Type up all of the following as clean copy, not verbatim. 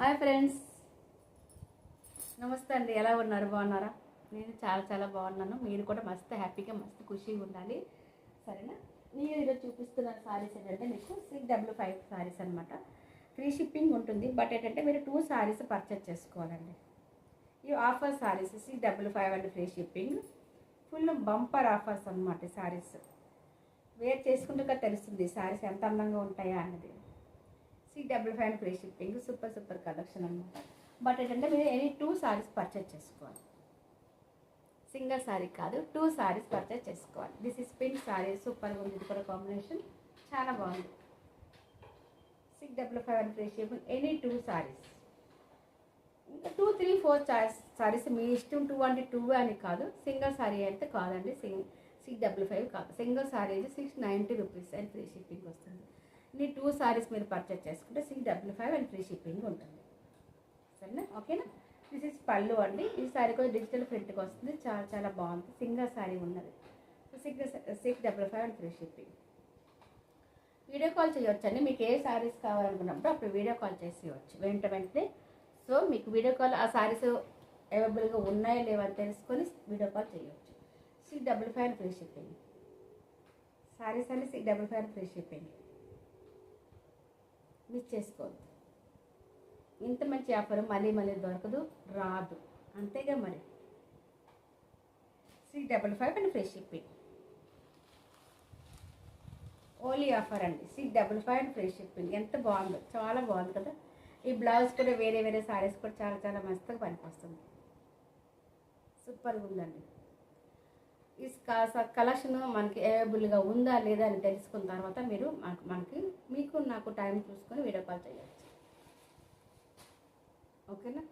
Hi friends, నమస్తే అండి. ఎలా ఉన్నారు? బాగున్నారా? నేను చాలా బాగున్నాను. మీరు కూడా మస్తు హ్యాపీగా మస్తు ఖుషిగా ఉండాలి, సరేనా? నేను ఈరోజు చూపిస్తున్న సారీస్ ఏంటంటే మీకు 655 సారీస్ అనమాట. ఫ్రీ షిప్పింగ్ ఉంటుంది. బట్ ఏంటంటే మీరు 2 సారీస్ పర్చేజ్ చేసుకోవాలండి. ఈ offer saris 655 and free shipping, full bumper offers అనమాట. సారీస్ వేర్ చేసుకుంటే తెలుస్తుంది సారీస్ ఎంత అందంగా ఉంటాయా అన్నది. 655 and free shipping, super collection అనమాట. బట్ ఏంటంటే మీరు ఎనీ 2 సారీస్ పర్చేజ్ చేసుకోవాలి. సింగిల్ సారీ కాదు, 2 సారీస్ పర్చేజ్ చేసుకోవాలి. దిస్ ఇస్ పింక్ సారీ, సూపర్గా ఉంది. ఇది కూడా కాంబినేషన్ చాలా బాగుంది. 655 and free shipping, any 2 saris. ఇంకా 2, 3, 4 సారీస్ మీ ఇష్టం. 2 అంటే 2 అని కాదు. సింగిల్ సారీ అయితే కాదండి. 655 కాదు. సింగిల్ సారీ అయితే 690 రూపీస్ అండ్ ఫ్రీ షిప్పింగ్ వస్తుంది. ఈ 2 సారీస్ మీరు పర్చేజ్ చేసుకుంటే 655 అండ్ ఫ్రీ షిప్పింగ్ ఉంటుంది, సరేనా? ఓకేనా? దిస్ ఇస్ పళ్ళు అండి. ఈ సారీ కూడా డిజిటల్ ప్రింట్కి వస్తుంది. చాలా బాగుంది. సింగిల్ సారీ ఉన్నది. 655 and free shipping. Video call చేయొచ్చండి. మీకు ఏ సారీస్ కావాలనుకున్నప్పుడు అప్పుడు వీడియో కాల్ చేసి ఇవ్వచ్చు వెంటనే. సో మీకు వీడియో కాల్ ఆ సారీస్ అవైలబుల్గా ఉన్నాయో లేవని తెలుసుకొని వీడియో కాల్ చేయవచ్చు. 655 అండ్ ఫ్రీ షిప్పింగ్. సారీస్ అండి 655 అండ్ ఫ్రీ షిప్పింగ్. మిస్ చేసుకోవద్దు. ఇంత మంచి ఆఫర్ మళ్ళీ దొరకదు, రాదు. అంతేగా మరి. 655 and free shipping. Only offer అండి. 655 అండ్ ఫ్రీ షిప్పింగ్. ఎంత బాగుందో, చాలా బాగుంది కదా. ఈ బ్లౌజ్ కూడా వేరే సారీస్ కూడా చాలా మస్తుగా పనికొస్తుంది. సూపర్గా ఉందండి. ఈ కలెక్షన్ మనకి అవైలబుల్గా ఉందా లేదా అని తెలుసుకున్న తర్వాత మీరు మీకు నాకు టైం చూసుకొని వీడియో కాల్ చేయవచ్చు, ఓకేనా?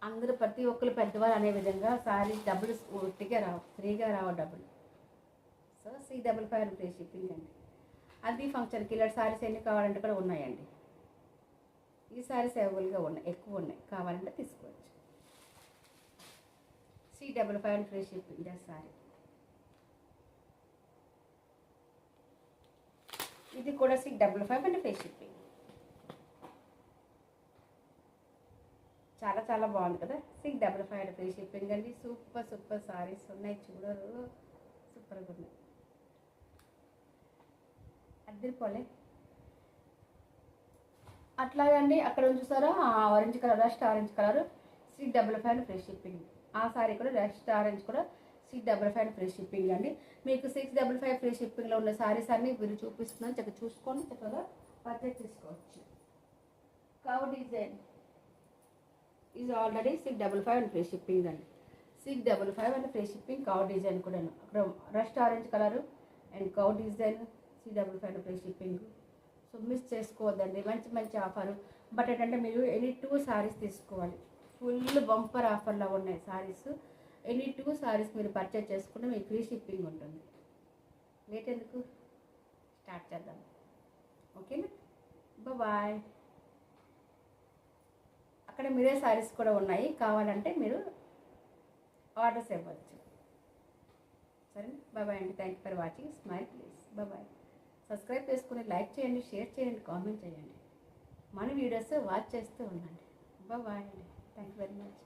అందరూ ప్రతి ఒక్కరు పెద్దవాళ్ళు అనే విధంగా సారీ డబ్బులు ఒట్టిగా రావు, ఫ్రీగా రావు డబ్బులు. సో 655 ఫ్రీ షిప్పింగ్ అండి. అది ఫంక్షన్కి ఇలాంటి సారీస్ ఎన్ని కావాలంటే కూడా ఉన్నాయండి. ఈ సారీస్ అవైలబుల్గా ఉన్నాయి, ఎక్కువ ఉన్నాయి. కావాలంటే తీసుకోవచ్చు. 655 అండ్ ఫ్రీ షిప్పింగ్. దా సారీ. ఇది కూడా 655 అండ్ ఫ్రీ షిప్పింగ్. చాలా బాగుంది కదా. 655 అండ్ ఫ్రీ షిప్పింగ్ అండి. సూపర్ సారీస్ ఉన్నాయి, చూడరు. సూపర్గా ఉన్నాయి. అద్దరిపోలే. అట్లాగండి. అక్కడ చూసారా orange colour, rust orange colour 655 and free shipping. ఆ సారీ కూడా రస్ట్ ఆరెంజ్ కూడా 655 అండ్ ఫ్రీ షిప్పింగ్ అండి. మీకు 655 ఫ్రీ షిప్పింగ్లో ఉన్న సారీస్ అన్నీ మీరు చూపిస్తున్నాను. చక్కగా చూసుకొని చక్కగా పర్చేజ్ చేసుకోవచ్చు. Cow design is already 655 and free shipping అండి. 655 and free shipping. Cow design కూడా అక్కడ rust orange colour and cow design 655 and free shipping. So miss చేసుకోవద్దండి. మంచి ఆఫరు. బట్ ఏంటంటే మీరు ఎనీ 2 సారీస్ తీసుకోవాలి. ఫుల్ బంపర్ ఆఫర్లో ఉన్నాయి సారీస్. ఎనీ 2 సారీస్ మీరు పర్చేజ్ చేసుకుంటే మీకు ఫ్రీ షిప్పింగ్ ఉంటుంది. లేట్ ఎందుకు, స్టార్ట్ చేద్దాం, ఓకేనా? బాయ్. అక్కడ మీరే సారీస్ కూడా ఉన్నాయి, కావాలంటే మీరు ఆర్డర్స్ ఇవ్వచ్చు, సరే? బాయ్ అండి. Thank you for watching. Smile please. Bye. Subscribe చేసుకుని లైక్ చేయండి, షేర్ చేయండి, కామెంట్ చేయండి. మన వీడియోస్ వాచ్ చేస్తూ ఉండండి. బాయ్ అండి. Thank you very much.